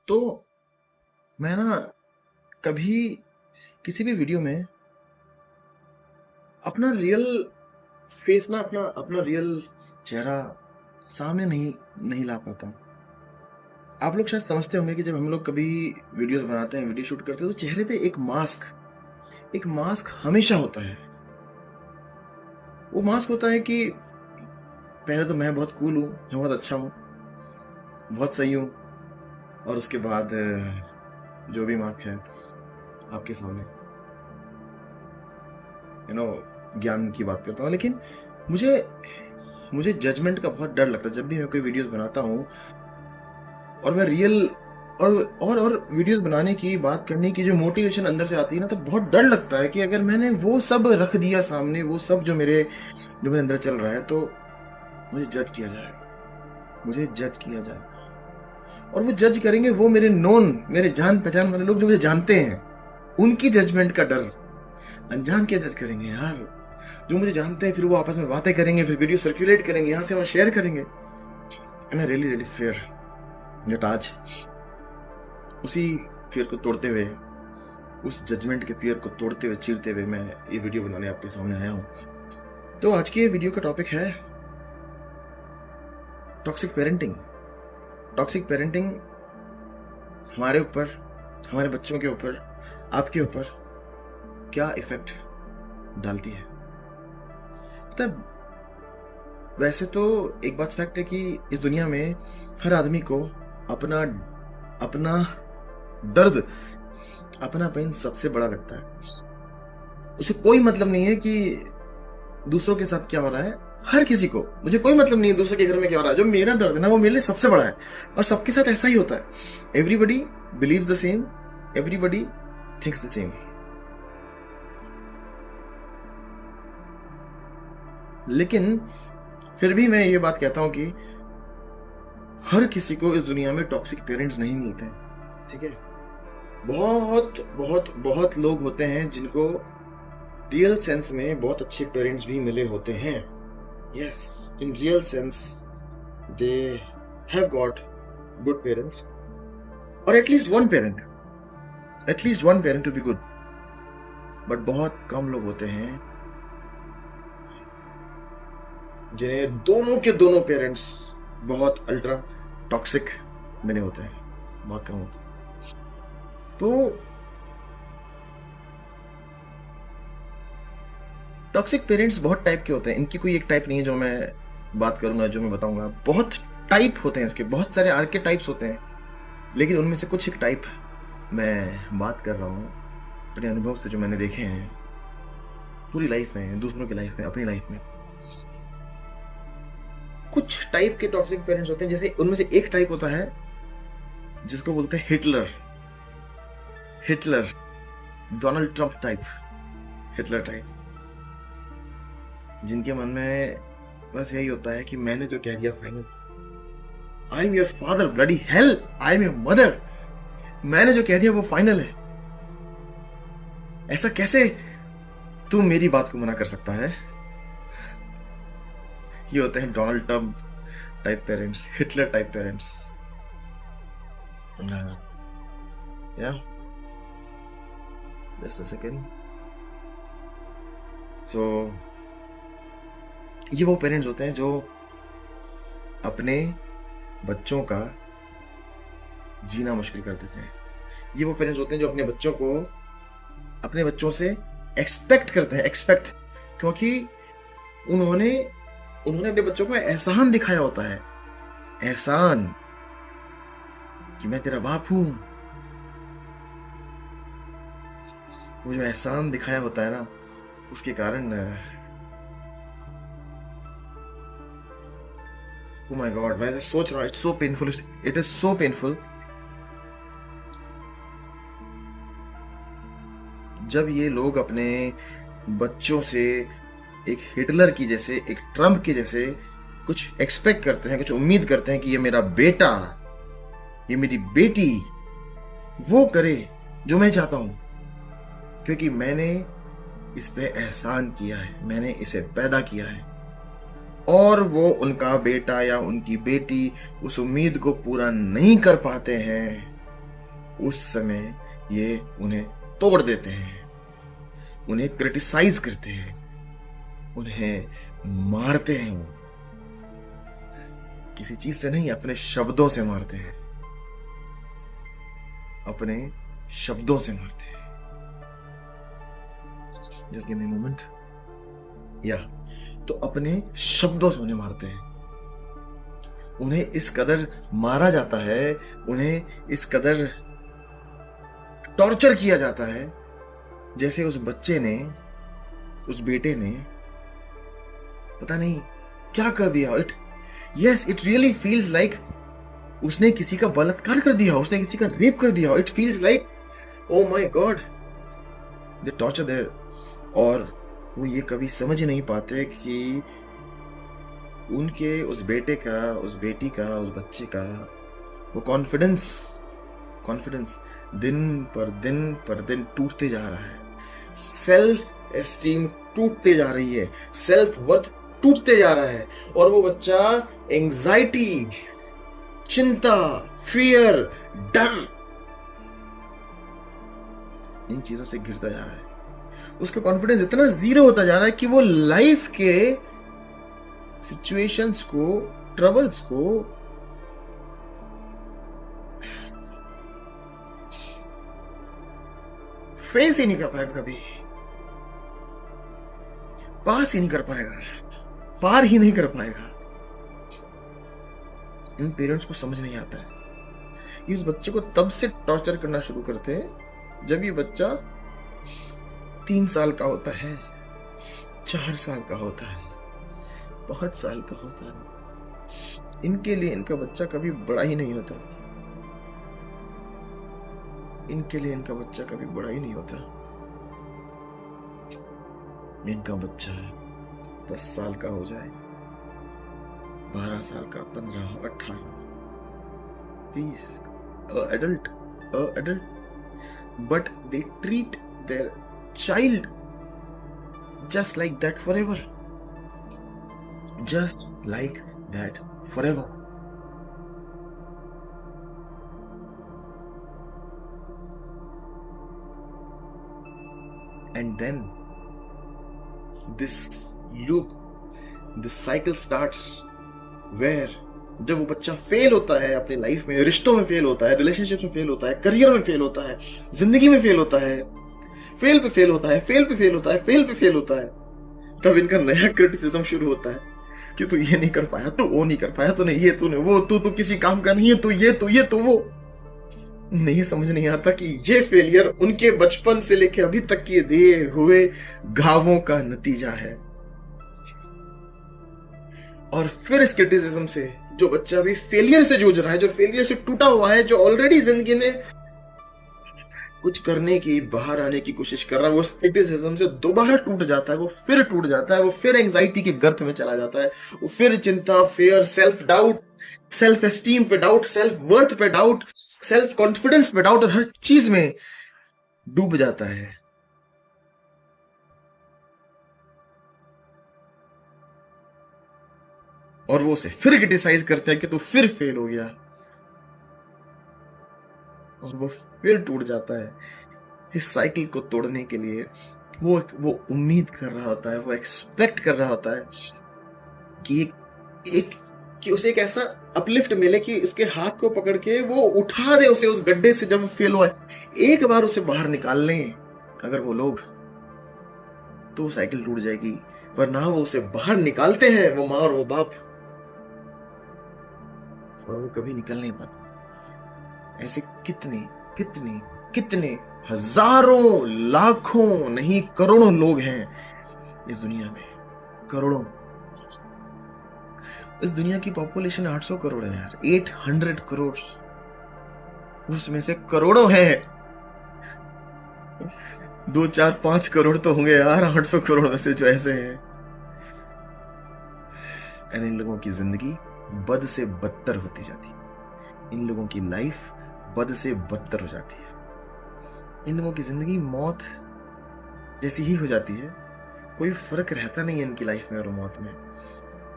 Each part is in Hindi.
तो मैं ना कभी किसी भी वीडियो में अपना रियल फेस ना अपना अपना रियल चेहरा सामने नहीं नहीं ला पाता हूँ। आप लोग शायद समझते होंगे कि जब हम लोग कभी वीडियोस बनाते हैं, वीडियो शूट करते हैं, तो चेहरे पे एक मास्क हमेशा होता है। वो मास्क होता है कि पहले तो मैं बहुत कूल हूँ, मैं बहुत अच्छा हूँ, बहुत सही हूँ, और उसके बाद जो भी मास्क है आपके सामने ज्ञान की बात करता हूँ। लेकिन मुझे मुझे जजमेंट का बहुत डर लगता है जब भी मैं कोई वीडियोस बनाता हूँ और मैं रियल और वीडियोस बनाने की, बात करने की जो मोटिवेशन अंदर से आती है ना, तो बहुत डर लगता है कि अगर मैंने वो सब रख दिया सामने, वो सब जो मेरे अंदर चल रहा है, तो मुझे जज किया जाएगा। और वो जज करेंगे, वो मेरे जान पहचान वाले लोग जो मुझे जानते हैं, उनकी जजमेंट का डर। अनजान क्या जज करेंगे यार, जो मुझे जानते हैं, फिर वो आपस में बातें करेंगे, फिर वीडियो सर्कुलेट करेंगे, यहाँ से वहाँ शेयर करेंगे। And I really really fair but आज उसी फियर को तोड़ते हुए, उस जजमेंट के फियर को तोड़ते हुए, चीरते हुए मैं ये वीडियो बनाने आपके सामने आया हूँ। तो आज के वीडियो का टॉपिक है टॉक्सिक पेरेंटिंग। टॉक्सिक पेरेंटिंग हमारे ऊपर, हमारे बच्चों के ऊपर, आपके ऊपर क्या इफेक्ट डालती है। मतलब वैसे तो एक बात फैक्ट है कि इस दुनिया में हर आदमी को अपना अपना दर्द, अपना पेन सबसे बड़ा लगता है। उसे कोई मतलब नहीं है कि दूसरों के साथ क्या हो रहा है। हर किसी को, मुझे कोई मतलब नहीं है दूसरे के घर में क्या हो रहा है। जो मेरा दर्द है ना, वो मेरे लिए सबसे बड़ा है, और सबके साथ ऐसा ही होता है। Everybody believes the same, everybody thinks the same. लेकिन फिर भी मैं ये बात कहता हूं कि हर किसी को इस दुनिया में टॉक्सिक पेरेंट्स नहीं मिलते हैं, ठीक है। बहुत बहुत बहुत लोग होते हैं जिनको रियल सेंस में बहुत अच्छे पेरेंट्स भी मिले होते हैं। Yes, in real sense they have got good parents, और at least one parent to be good. But बहुत कम लोग होते हैं जिन्हें दोनों के दोनों पेरेंट्स बहुत अल्ट्रा टॉक्सिक मिले होते हैं, बहुत कम होते हैं। तो टॉक्सिक पेरेंट्स बहुत टाइप के होते हैं, इनकी कोई एक टाइप नहीं है जो मैं बात करूंगा, जो मैं बताऊंगा। बहुत टाइप होते हैं इसके, बहुत सारे आर्केटाइप्स होते हैं, लेकिन उनमें से कुछ एक टाइप मैं बात कर रहा हूँ अपने अनुभव से, जो मैंने देखे हैं पूरी लाइफ में, दूसरों की लाइफ में, अपनी लाइफ में। कुछ टाइप के टॉक्सिक पेरेंट्स होते हैं, जैसे उनमें से एक टाइप होता है जिसको बोलते हैं Hitler, Donald Trump type, Hitler type, जिनके मन में बस यही होता है कि मैंने जो कह दिया final. I am your father, bloody hell, I am your mother. मैंने जो कह दिया वो फाइनल है। ऐसा कैसे तू मेरी बात को मना कर सकता है। ये होते हैं Donald Trump type parents, Hitler type parents. या जस्ट अ सेकेंड। सो ये वो पेरेंट्स होते हैं जो अपने बच्चों का जीना मुश्किल कर देते हैं। ये वो पेरेंट्स होते हैं जो अपने बच्चों से एक्सपेक्ट करते हैं, क्योंकि उन्होंने अपने बच्चों को एहसान दिखाया होता है, एहसान कि मैं तेरा बाप हूं। वो जो एहसान दिखाया होता है ना, उसके कारण oh my God, मैं सोच रहा हूँ, it's so painful, it is so painful. जब ये लोग अपने बच्चों से एक हिटलर की जैसे, एक ट्रम्प के जैसे कुछ एक्सपेक्ट करते हैं, कुछ उम्मीद करते हैं कि ये मेरा बेटा, ये मेरी बेटी वो करे जो मैं चाहता हूं, क्योंकि मैंने इस पे एहसान किया है, मैंने इसे पैदा किया है। और वो उनका बेटा या उनकी बेटी उस उम्मीद को पूरा नहीं कर पाते हैं, उस समय ये उन्हें तोड़ देते हैं, उन्हें क्रिटिसाइज करते हैं, उन्हें मारते हैं। किसी चीज से नहीं, अपने शब्दों से मारते हैं, अपने शब्दों से मारते हैं। Just give me moment. या तो अपने शब्दों से उन्हें मारते हैं। उन्हें इस कदर मारा जाता है, उन्हें इस कदर टॉर्चर किया जाता है, जैसे उस बच्चे ने, उस बेटे ने पता नहीं क्या कर दिया। इट रियली फील्स लाइक उसने किसी का बलात्कार कर दिया, उसने किसी का रेप कर दिया। It feels like oh my god, they torture there. और वो ये कभी समझ नहीं पाते कि उनके उस बेटे का, उस बेटी का, उस बच्चे का वो कॉन्फिडेंस दिन पर दिन टूटते जा रहा है। सेल्फ एस्टीम टूटते जा रही है, सेल्फ वर्थ टूटते जा रहा है। और वो बच्चा एंजाइटी, चिंता, फियर, डर, इन चीजों से घिरता जा रहा है। उसका कॉन्फिडेंस इतना जीरो होता जा रहा है कि वो लाइफ के सिचुएशंस को, ट्रबल्स को फेस ही नहीं कर पाएगा, कभी पास ही नहीं कर पाएगा, पार ही नहीं कर पाएगा। इन पेरेंट्स को समझ नहीं आता है। इस बच्चे को तब से टॉर्चर करना शुरू करते हैं जब ये बच्चा 3 साल का होता है, 4 साल का होता है, 5 साल का होता है। इनके लिए इनका बच्चा कभी बड़ा ही नहीं होता। इनके लिए इनका बच्चा कभी बड़ा ही नहीं होता। इनका बच्चा 10 साल का हो जाए, 12 साल का, 15, 18, 20, adult, but they treat their child just like that forever. Just like that forever. And then this loop, this cycle starts where जब वो बच्चा फेल होता है अपनी लाइफ में, रिश्तों में फेल होता है, रिलेशनशिप में फेल होता है, करियर में फेल होता है, जिंदगी में फेल होता है, फेल पे फेल होता है, फेल पे फेल होता है, फेल पे फेल होता है, तब इनका नया क्रिटिसिज्म शुरू होता है कि तू ये नहीं कर पाया, तू वो नहीं कर पाया, तूने ये, तूने वो, तू किसी काम का नहीं है, तू ये तो वो। नहीं समझ नहीं आता कि ये फेलियर उनके बचपन से लेके अभी तक के दिए हुए घावों का नतीजा है। और फिर इस क्रिटिसिज्म से जो बच्चा अभी फेलियर से जूझ रहा है, जो फेलियर से टूटा हुआ है, जो ऑलरेडी जिंदगी में कुछ करने की, बाहर आने की कोशिश कर रहा है, वो क्रिटिसिज्म से दोबारा टूट जाता है, वो फिर टूट जाता है, वो फिर एंजाइटी के गर्त में चला जाता है, वो फिर चिंता, fear, self doubt, self esteem पे डाउट, सेल्फ वर्थ पे डाउट, सेल्फ कॉन्फिडेंस पे डाउट, और हर चीज में डूब जाता है। और वो उसे फिर क्रिटिसाइज करते हैं कि तू फिर फेल हो गया, और वो फिर टूट जाता है। इस साइकिल को तोड़ने के लिए वो उम्मीद कर रहा होता है, वो एक्सपेक्ट कर रहा होता है कि उसे एक ऐसा अपलिफ्ट मिले कि उसके हाथ को पकड़ के वो उठा दे उसे उस गड्ढे से, जब वो फेल हुआ है। एक बार उसे बाहर निकाल लें अगर वो लोग, तो वो साइकिल टूट जाएगी। पर ना वो उसे बाहर निकालते हैं, वो माँ और वो बाप, और वो कभी निकल नहीं पाता। ऐसे कितने हजारों, लाखों नहीं करोड़ों लोग हैं इस दुनिया में, करोड़ों। इस दुनिया की पॉपुलेशन 800 करोड़ है यार, 800 करोड़, उसमें से करोड़ों हैं, 2, 4, 5 करोड़ तो होंगे यार 800 करोड़ में से जो ऐसे हैं। इन लोगों की जिंदगी बद से बदतर होती जाती है, इन लोगों की लाइफ बद से बदतर हो जाती है, इन लोगों की जिंदगी मौत जैसी ही हो जाती है। कोई फर्क रहता नहीं है इनकी लाइफ में और मौत में,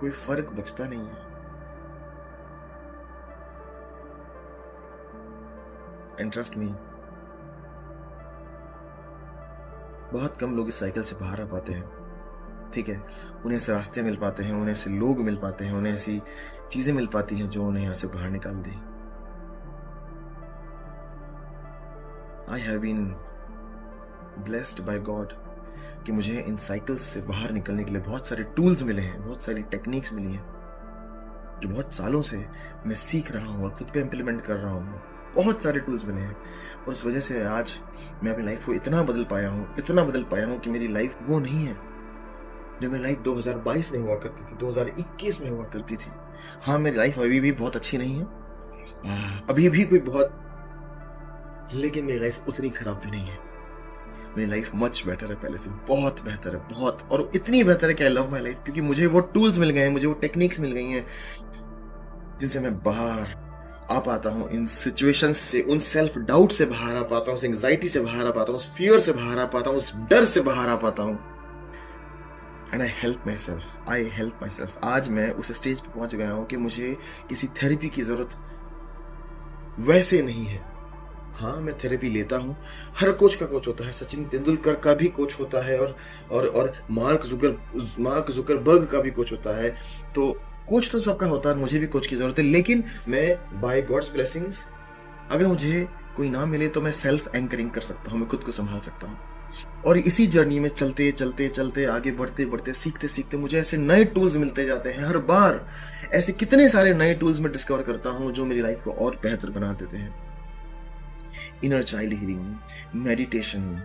कोई फर्क बचता नहीं है। एंड ट्रस्ट मी, बहुत कम लोग इस साइकिल से बाहर आ पाते हैं। ठीक है, उन्हें ऐसे रास्ते मिल पाते हैं, उन्हें ऐसे लोग मिल पाते हैं, उन्हें ऐसी चीजें मिल पाती हैं जो उन्हें यहाँ से बाहर निकाल दे। I have been blessed by God कि मुझे इन साइकिल्स से बाहर निकलने के लिए बहुत सारे टूल्स मिले हैं, बहुत सारी टेक्निक्स मिली हैं जो बहुत सालों से मैं सीख रहा हूँ और खुद पे इम्प्लीमेंट कर रहा हूँ। बहुत सारे टूल्स मिले हैं और उस वजह से आज मैं अपनी लाइफ को इतना बदल पाया हूँ कि मेरी लाइफ वो नहीं है जो मेरी लाइफ 2022 में हुआ करती थी, 2021 में हुआ करती थी। हाँ, मेरी लाइफ अभी भी बहुत अच्छी नहीं है, अभी भी कोई बहुत, लेकिन मेरी लाइफ उतनी खराब भी नहीं है। मेरी लाइफ मच बेटर है पहले से, बहुत बेहतर है, बहुत, और इतनी बेहतर है कि आई लव माई लाइफ, क्योंकि मुझे वो टूल्स मिल गए हैं, मुझे वो टेक्निक्स मिल गई हैं जिनसे मैं बाहर आ पाता हूँ इन सिचुएशंस से, उन सेल्फ डाउट से बाहर आ पाता हूँ, उस एंग्जाइटी से बाहर आ पाता हूँ, उस फियर से बाहर आ पाता हूँ, उस डर से बाहर आ पाता हूँ। And I help my self. आज मैं उस स्टेज पे पहुंच गया हूँ कि मुझे किसी थेरेपी की जरूरत वैसे नहीं है। हाँ, मैं थेरेपी लेता हूँ, हर कोच का कोच होता है, सचिन तेंदुलकर का भी कोच होता है और मार्क जुकरबर्ग का भी कोच होता है। तो कोच तो सबका होता है, मुझे भी कोच की जरूरत है, लेकिन मैं बाय गॉड्स ब्लेसिंग्स, अगर मुझे कोई ना मिले तो मैं सेल्फ एंकरिंग कर सकता हूँ, मैं खुद को संभाल सकता हूँ। और इसी जर्नी में चलते चलते आगे बढ़ते सीखते मुझे ऐसे नए टूल्स मिलते जाते हैं। हर बार ऐसे कितने सारे नए टूल्स मैं डिस्कवर करता हूँ जो मेरी लाइफ को और बेहतर बना देते हैं। Inner child healing, meditation,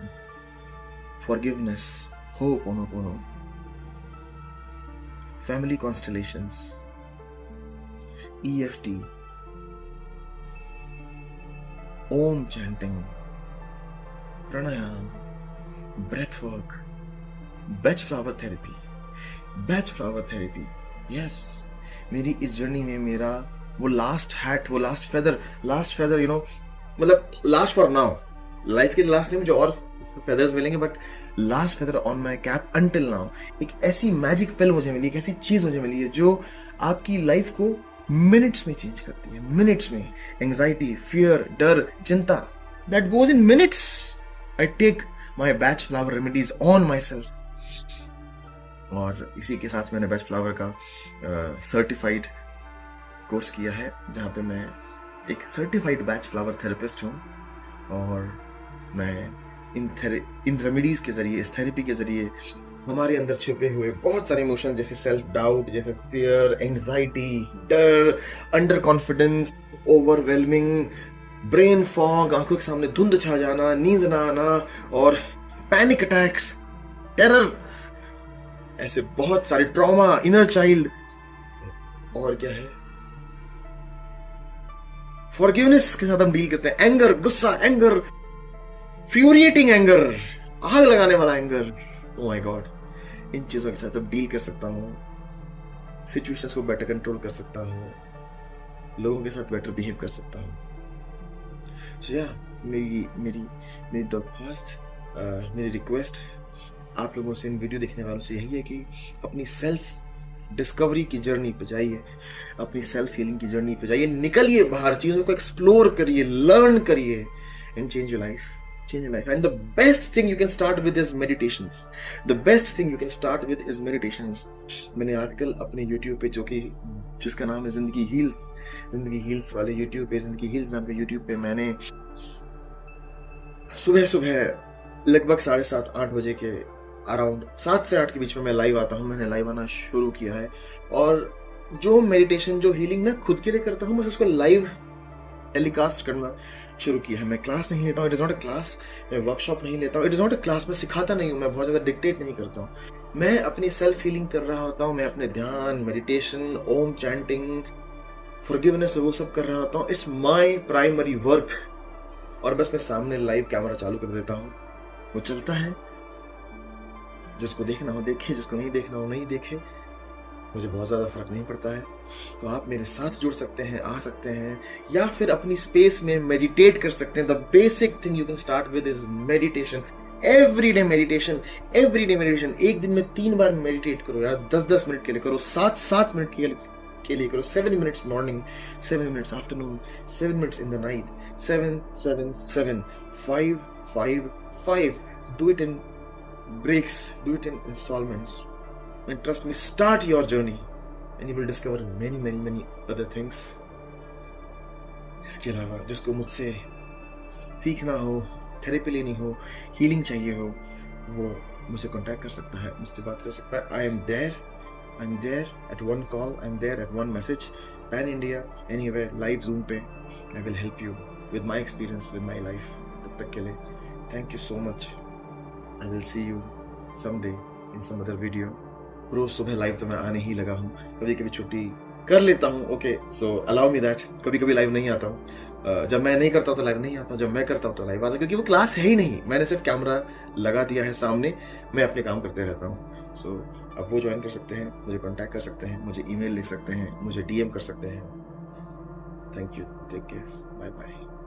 forgiveness, ho'oponopono, family constellations, EFT, Om chanting, pranayama, breath work, Bach flower therapy. Yes, मेरी इस जर्नी में मेरा वो लास्ट फेदर, मतलब लास्ट फॉर नाउ, लाइफ के लास्ट नहीं, मुझे और फेदर्स मिलेंगे, but last feather on my cap until now, एक ऐसी मैजिक पिल मुझे मिली, एक ऐसी चीज मुझे मिली है जो आपकी लाइफ को मिनट्स में चेंज करती है, मिनट्स में। एंजाइटी, फियर, डर, चिंता, that goes in minutes. I take my Bach flower remedies on my myself इसी के साथ मैंने बैच फ्लावर का सर्टिफाइड कोर्स किया है, जहाँ पे मैं एक सर्टिफाइड बैच फ्लावर थेरेपिस्ट हूँ, और मैं इन रेमेडीज के जरिए, इस थेरेपी के जरिए हमारे अंदर छिपे हुए बहुत सारे इमोशन, जैसे सेल्फ डाउट, जैसे फियर, एंजाइटी, डर, under confidence, overwhelming, brain fog, आंखों के सामने धुंध छा जाना, नींद ना आना, और पैनिक अटैक्स, टेरर, ऐसे बहुत सारे ट्रॉमा, इनर चाइल्ड, और क्या है, फॉरगिवनेस के साथ हम डील करते हैं, एंगर, गुस्सा, एंगर, फ्यूरिएटिंग एंगर, आग लगाने वाला एंगर। ओह माय गॉड, इन चीजों के साथ अब डील कर सकता हूँ, सिचुएशंस को बेटर कंट्रोल कर सकता हूँ, लोगों के साथ बेटर बिहेव कर सकता हूँ। सो या, मेरी दरख्वास्त, मेरी रिक्वेस्ट आप लोगों से, इन वीडियो देखने वालों से यही है कि अपनी सेल्फ डिस्कवरी की जर्नी पे जाइए, अपनी सेल्फ हीलिंग की जर्नी पे जाइए, निकलिए बाहर, चीजों को एक्सप्लोर करिए, लर्न करिए, and change your life. And the best thing you can start with is meditations. मैंने आजकल अपने YouTube पे, जिसका नाम है जिंदगी हील्स वाले YouTube पे, जिंदगी हील्स नाम के YouTube पे, मैंने सुबह लगभग 7:30-8 बजे के अराउंड, 7 से 8 के बीच में मैं लाइव आता हूँ। मैंने लाइव आना शुरू किया है, और जो मेडिटेशन, जो हीलिंग मैं खुद के लिए करता हूँ, बस उसको लाइव टेलीकास्ट करना शुरू किया है। मैं क्लास नहीं लेता हूँ, it is not a class, मैं वर्कशॉप नहीं लेता हूँ, it is not a class, मैं सिखाता नहीं हूँ, मैं बहुत ज्यादा डिक्टेट नहीं करता हूँ, मैं अपनी सेल्फ हीलिंग कर रहा होता हूँ, मैं अपने ध्यान, मेडिटेशन, ओम चैंटिंग, फॉरगिवनेस, वो सब कर रहा होता हूँ। It's my primary work. और बस मैं सामने लाइव कैमरा चालू कर देता हूँ, वो चलता है, जिसको देखना हो देखे, जिसको नहीं देखना हो नहीं देखे, मुझे बहुत ज़्यादा फर्क नहीं पड़ता है। तो आप मेरे साथ जुड़ सकते हैं, आ सकते हैं, या फिर अपनी स्पेस में मेडिटेट कर सकते हैं। The basic thing you can start with is meditation, everyday meditation. एक दिन में 3 बार मेडिटेट करो यार, 10-10 मिनट के लिए करो, 7-7 मिनट के लिए के लिए करो। 7 minutes morning, 7 minutes afternoon, 7 minutes in the night, 7 7 7 5 5 5। Do it in breaks, do it in installments, and trust me, start your journey and you will discover many other things. इसके अलावा जिसको मुझसे सीखना हो, थेरेपी लेनी हो, हीलिंग चाहिए हो, वो मुझे कांटेक्ट कर सकता है, मुझसे बात कर सकता है। I am there at one call, I am there at one message, pan India, anywhere, live Zoom पे I will help you with my experience, with my life। तब तक के लिए thank you so much। I will see you someday in some other video। रोज सुबह लाइव तो मैं आने ही लगा हूँ, कभी कभी छुट्टी कर लेता हूँ, okay, so allow me that. कभी कभी लाइव नहीं आता हूँ, जब मैं नहीं करता हूँ तो लाइव नहीं आता हूँ, जब मैं करता हूँ तो लाइव आता हूँ, क्योंकि वो क्लास है ही नहीं, मैंने सिर्फ कैमरा लगा दिया है सामने, मैं अपने काम करते रहता हूँ। सो अब वो ज्वाइन कर सकते हैं, मुझे कॉन्टैक्ट कर सकते हैं, मुझे ईमेल लिख सकते हैं, मुझे DM कर सकते हैं। Thank you, take care, bye bye.